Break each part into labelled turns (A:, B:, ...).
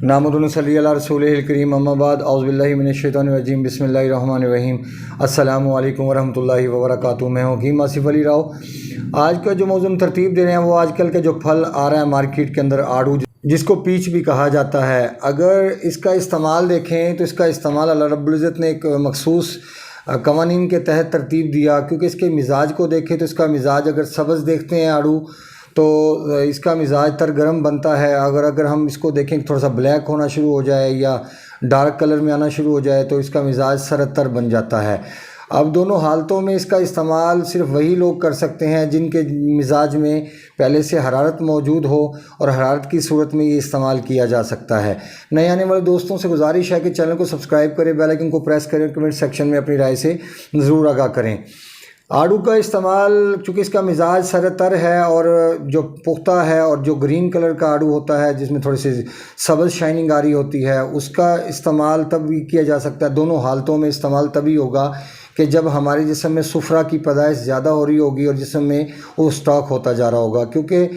A: نحمدہ صلی اللہ رسولہ الکریم اما بعد اعوذ باللہ من الشیطان الرجیم بسم اللہ الرحمن الرحیم السلام علیکم ورحمۃ اللہ وبرکاتہ۔ میں ہوں حکیم آصف علی راؤ۔ آج کا جو موضوع ترتیب دے رہے ہیں وہ آج کل کا جو پھل آ رہا ہے مارکیٹ کے اندر، آڑو، جس کو پیچ بھی کہا جاتا ہے، اگر اس کا استعمال دیکھیں تو اس کا استعمال اللہ رب العزت نے ایک مخصوص قوانین کے تحت ترتیب دیا، کیونکہ اس کے مزاج کو دیکھیں تو اس کا مزاج اگر سبز دیکھتے ہیں آڑو تو اس کا مزاج تر گرم بنتا ہے، اگر ہم اس کو دیکھیں تھوڑا سا بلیک ہونا شروع ہو جائے یا ڈارک کلر میں آنا شروع ہو جائے تو اس کا مزاج سرد تر بن جاتا ہے۔ اب دونوں حالتوں میں اس کا استعمال صرف وہی لوگ کر سکتے ہیں جن کے مزاج میں پہلے سے حرارت موجود ہو، اور حرارت کی صورت میں یہ استعمال کیا جا سکتا ہے۔ نئے آنے والے دوستوں سے گزارش ہے کہ چینل کو سبسکرائب کریں، بیل آئیکن کو پریس کریں، کمنٹ سیکشن میں اپنی رائے سے ضرور آگاہ کریں۔ آڑو کا استعمال چونکہ اس کا مزاج سرد تر ہے، اور جو پختہ ہے اور جو گرین کلر کا آڑو ہوتا ہے جس میں تھوڑی سی سبز شائننگ آ رہی ہوتی ہے، اس کا استعمال تب بھی کیا جا سکتا ہے۔ دونوں حالتوں میں استعمال تبھی ہوگا کہ جب ہمارے جسم میں صفرا کی پیدائش زیادہ ہو رہی ہوگی اور جسم میں وہ اسٹاک ہوتا جا رہا ہوگا، کیونکہ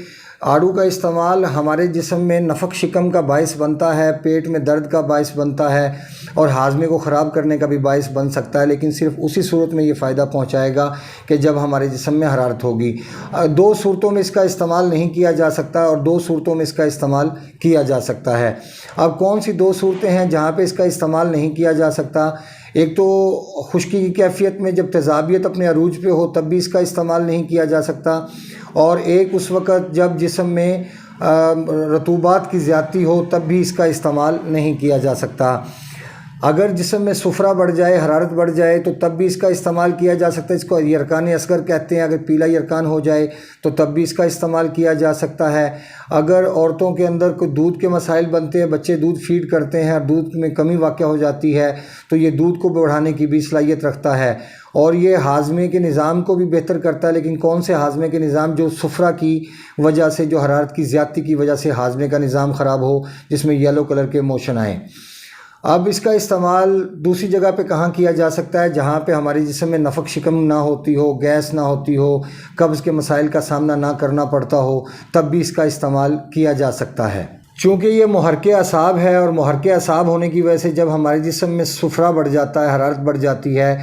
A: آڑو کا استعمال ہمارے جسم میں نفق شکم کا باعث بنتا ہے، پیٹ میں درد کا باعث بنتا ہے، اور ہاضمے کو خراب کرنے کا بھی باعث بن سکتا ہے، لیکن صرف اسی صورت میں یہ فائدہ پہنچائے گا کہ جب ہمارے جسم میں حرارت ہوگی۔ دو صورتوں میں اس کا استعمال نہیں کیا جا سکتا، اور دو صورتوں میں اس کا استعمال کیا جا سکتا ہے۔ اب کون سی دو صورتیں ہیں جہاں پہ اس کا استعمال نہیں کیا جا سکتا؟ ایک تو خشکی کی کیفیت میں جب تیزابیت اپنے عروج پہ ہو تب بھی اس کا استعمال نہیں کیا جا سکتا، اور ایک اس وقت جب جسم میں رطوبات کی زیادتی ہو تب بھی اس کا استعمال نہیں کیا جا سکتا۔ اگر جسم میں صفرا بڑھ جائے، حرارت بڑھ جائے تو تب بھی اس کا استعمال کیا جا سکتا ہے، اس کو یرکان اصغر کہتے ہیں۔ اگر پیلا یرکان ہو جائے تو تب بھی اس کا استعمال کیا جا سکتا ہے۔ اگر عورتوں کے اندر کوئی دودھ کے مسائل بنتے ہیں، بچے دودھ فیڈ کرتے ہیں اور دودھ میں کمی واقع ہو جاتی ہے، تو یہ دودھ کو بڑھانے کی بھی صلاحیت رکھتا ہے، اور یہ ہاضمے کے نظام کو بھی بہتر کرتا ہے۔ لیکن کون سے ہاضمے کے نظام؟ جو صفرا کی وجہ سے، جو حرارت کی زیادتی کی وجہ سے ہاضمے کا نظام خراب ہو، جس میں یلو کلر کے موشن آئیں۔ اب اس کا استعمال دوسری جگہ پہ کہاں کیا جا سکتا ہے؟ جہاں پہ ہمارے جسم میں نفق شکم نہ ہوتی ہو، گیس نہ ہوتی ہو، قبض کے مسائل کا سامنا نہ کرنا پڑتا ہو، تب بھی اس کا استعمال کیا جا سکتا ہے۔ چونکہ یہ محرک اعصاب ہے، اور محرک اعصاب ہونے کی وجہ سے جب ہمارے جسم میں صفرا بڑھ جاتا ہے، حرارت بڑھ جاتی ہے،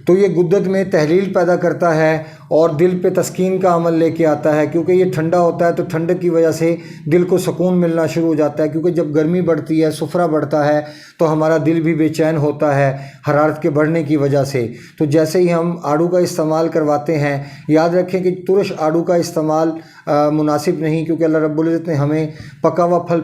A: تو یہ غدت میں تحلیل پیدا کرتا ہے اور دل پہ تسکین کا عمل لے کے آتا ہے، کیونکہ یہ ٹھنڈا ہوتا ہے تو ٹھنڈک کی وجہ سے دل کو سکون ملنا شروع ہو جاتا ہے، کیونکہ جب گرمی بڑھتی ہے، صفرا بڑھتا ہے تو ہمارا دل بھی بے چین ہوتا ہے حرارت کے بڑھنے کی وجہ سے۔ تو جیسے ہی ہم آڑو کا استعمال کرواتے ہیں، یاد رکھیں کہ ترش آڑو کا استعمال مناسب نہیں، کیونکہ اللہ رب العزت نے ہمیں پکا ہوا پھل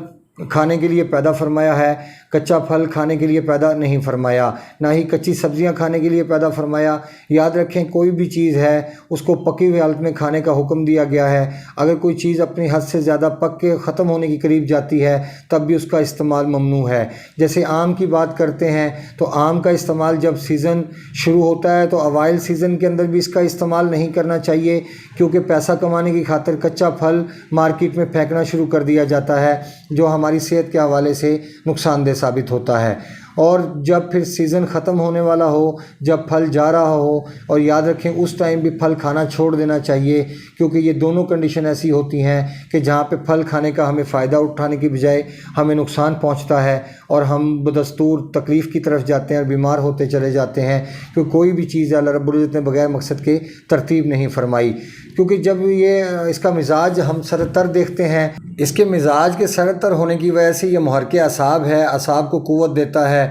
A: کھانے کے لیے پیدا فرمایا ہے، کچا پھل کھانے کے لیے پیدا نہیں فرمایا، نہ ہی کچی سبزیاں کھانے کے لیے پیدا فرمایا۔ یاد رکھیں کوئی بھی چیز ہے اس کو پکی ہوئی حالت میں کھانے کا حکم دیا گیا ہے۔ اگر کوئی چیز اپنی حد سے زیادہ پک کے ختم ہونے کے قریب جاتی ہے تب بھی اس کا استعمال ممنوع ہے۔ جیسے آم کی بات کرتے ہیں تو آم کا استعمال جب سیزن شروع ہوتا ہے تو اوائل سیزن کے اندر بھی اس کا استعمال نہیں کرنا چاہیے، کیونکہ پیسہ کمانے کی خاطر کچا پھل مارکیٹ میں پھینکنا شروع کر دیا جاتا ہے، جو ہماری صحت کے حوالے سے نقصان دہ ثابت ہوتا ہے۔ اور جب پھر سیزن ختم ہونے والا ہو، جب پھل جا رہا ہو، اور یاد رکھیں اس ٹائم بھی پھل کھانا چھوڑ دینا چاہیے، کیونکہ یہ دونوں کنڈیشن ایسی ہوتی ہیں کہ جہاں پہ پھل کھانے کا ہمیں فائدہ اٹھانے کی بجائے ہمیں نقصان پہنچتا ہے، اور ہم بدستور تکلیف کی طرف جاتے ہیں اور بیمار ہوتے چلے جاتے ہیں، کیونکہ کوئی بھی چیز اللہ رب العزت نے بغیر مقصد کے ترتیب نہیں فرمائی۔ کیونکہ جب یہ اس کا مزاج ہم سرد تر دیکھتے ہیں، اس کے مزاج کے سرد تر ہونے کی وجہ سے یہ محرک اعصاب ہے، اعصاب کو قوت دیتا ہے،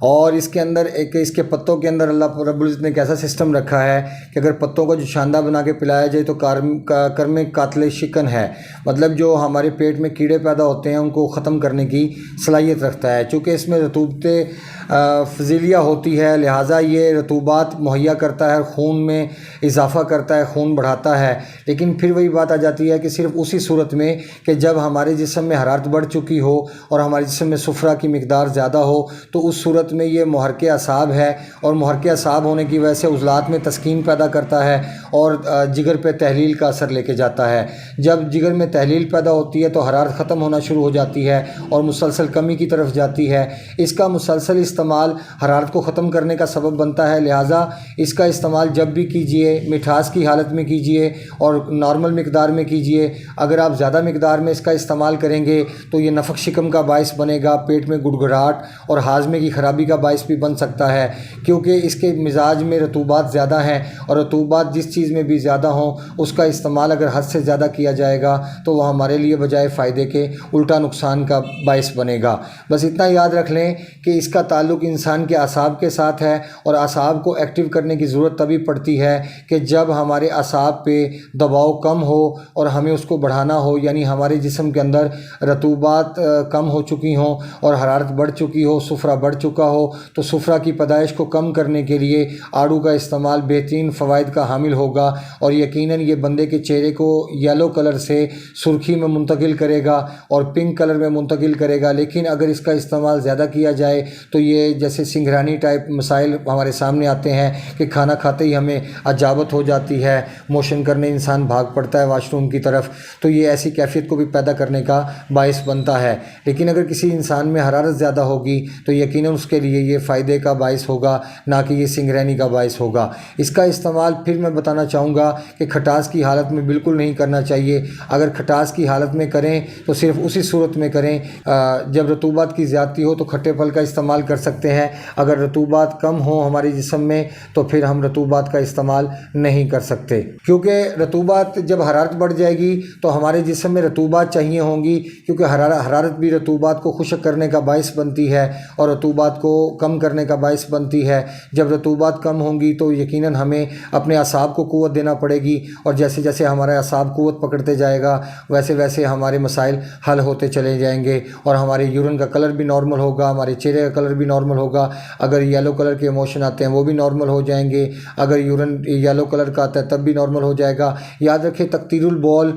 A: اور اس کے اندر اس کے پتوں کے اندر اللہ رب العزت نے ایک ایسا سسٹم رکھا ہے کہ اگر پتوں کو جو شاندہ بنا کے پلایا جائے تو کرم قاتل شکن ہے، مطلب جو ہمارے پیٹ میں کیڑے پیدا ہوتے ہیں ان کو ختم کرنے کی صلاحیت رکھتا ہے۔ چونکہ اس میں رطوبت فضیلیہ ہوتی ہے، لہٰذا یہ رطوبات مہیا کرتا ہے، خون میں اضافہ کرتا ہے، خون بڑھاتا ہے۔ لیکن پھر وہی بات آ جاتی ہے کہ صرف اسی صورت میں کہ جب ہمارے جسم میں حرارت بڑھ چکی ہو اور ہمارے جسم میں صفرا کی مقدار زیادہ ہو، تو اس صورت میں یہ محرک اعصاب ہے، اور محرک اعصاب ہونے کی وجہ سے عضلات میں تسکین پیدا کرتا ہے اور جگر پہ تحلیل کا اثر لے کے جاتا ہے۔ جب جگر میں تحلیل پیدا ہوتی ہے تو حرارت ختم ہونا شروع ہو جاتی ہے اور مسلسل کمی کی طرف جاتی ہے۔ اس کا مسلسل استعمال حرارت کو ختم کرنے کا سبب بنتا ہے، لہٰذا اس کا استعمال جب بھی کیجئے مٹھاس کی حالت میں کیجئے اور نارمل مقدار میں کیجئے۔ اگر آپ زیادہ مقدار میں اس کا استعمال کریں گے تو یہ نفق شکم کا باعث بنے گا، پیٹ میں گڑگڑاہٹ اور ہاضمے کی خرابی کا باعث بھی بن سکتا ہے، کیونکہ اس کے مزاج میں رطوبات زیادہ ہیں، اور رطوبات جس چیز میں بھی زیادہ ہوں اس کا استعمال اگر حد سے زیادہ کیا جائے گا تو وہ ہمارے لیے بجائے فائدے کے الٹا نقصان کا باعث بنے گا۔ بس اتنا یاد رکھ لیں کہ اس کا تعلق انسان کے اعصاب کے ساتھ ہے، اور اعصاب کو ایکٹیو کرنے کی ضرورت تبھی پڑتی ہے کہ جب ہمارے اعصاب پہ دباؤ کم ہو اور ہمیں اس کو بڑھانا ہو، یعنی ہمارے جسم کے اندر رطوبات کم ہو چکی ہوں اور حرارت بڑھ چکی ہو، سفرہ بڑھ چکا ہو، تو سفرہ کی پیدائش کو کم کرنے کے لیے آڑو کا استعمال بہترین فوائد کا حامل ہوگا، اور یقیناً یہ بندے کے چہرے کو یلو کلر سے سرخی میں منتقل کرے گا اور پنک کلر میں منتقل کرے گا۔ لیکن اگر اس کا استعمال زیادہ کیا جائے تو یہ جیسے سنگرانی ٹائپ مسائل ہمارے سامنے آتے ہیں کہ کھانا کھاتے ہی ہمیں عجابت ہو جاتی ہے، موشن کرنے انسان بھاگ پڑتا ہے واش روم کی طرف، تو یہ ایسی کیفیت کو بھی پیدا کرنے کا باعث بنتا ہے۔ لیکن اگر کسی انسان میں حرارت زیادہ ہوگی تو یقیناً اس کے لیے یہ فائدے کا باعث ہوگا، نہ کہ یہ سنگرانی کا باعث ہوگا۔ اس کا استعمال پھر میں بتانا چاہوں گا کہ کھٹاس کی حالت میں بالکل نہیں کرنا چاہیے۔ اگر کھٹاس کی حالت میں کریں تو صرف اسی صورت میں کریں جب رطوبات کی زیادتی ہو تو کھٹے پھل کا استعمال کر سکتے ہیں۔ اگر رطوبات کم ہوں ہمارے جسم میں تو پھر ہم رطوبات کا استعمال نہیں کر سکتے، کیونکہ رطوبات جب حرارت بڑھ جائے گی تو ہمارے جسم میں رطوبات چاہیے ہوں گی، کیونکہ حرارت بھی رطوبات کو خشک کرنے کا باعث بنتی ہے اور رطوبات کو کم کرنے کا باعث بنتی ہے۔ جب رطوبات کم ہوں گی تو یقیناً ہمیں اپنے اعصاب کو قوت دینا پڑے گی، اور جیسے جیسے ہمارا اعصاب قوت پکڑتے جائے گا ویسے ویسے ہمارے مسائل حل ہوتے چلے جائیں گے، اور ہمارے یورین کا کلر بھی نارمل ہوگا، ہمارے چہرے کا کلر بھی نارمل ہوگا۔ اگر یلو کلر کے ایموشن آتے ہیں وہ بھی نارمل ہو جائیں گے، اگر یورین یلو کلر کا آتا ہے تب بھی نارمل ہو جائے گا۔ یاد رکھیں تقطیر البول،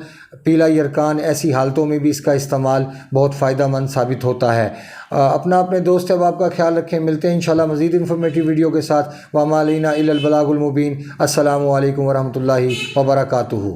A: پیلا یرکان، ایسی حالتوں میں بھی اس کا استعمال بہت فائدہ مند ثابت ہوتا ہے۔ اپنا اپنے دوست احباب کا خیال رکھیں، ملتے ہیں انشاءاللہ مزید انفارمیٹیو ویڈیو کے ساتھ۔ وما علینا الا البلاغ المبین۔ السلام علیکم ورحمۃ اللہ وبرکاتہ۔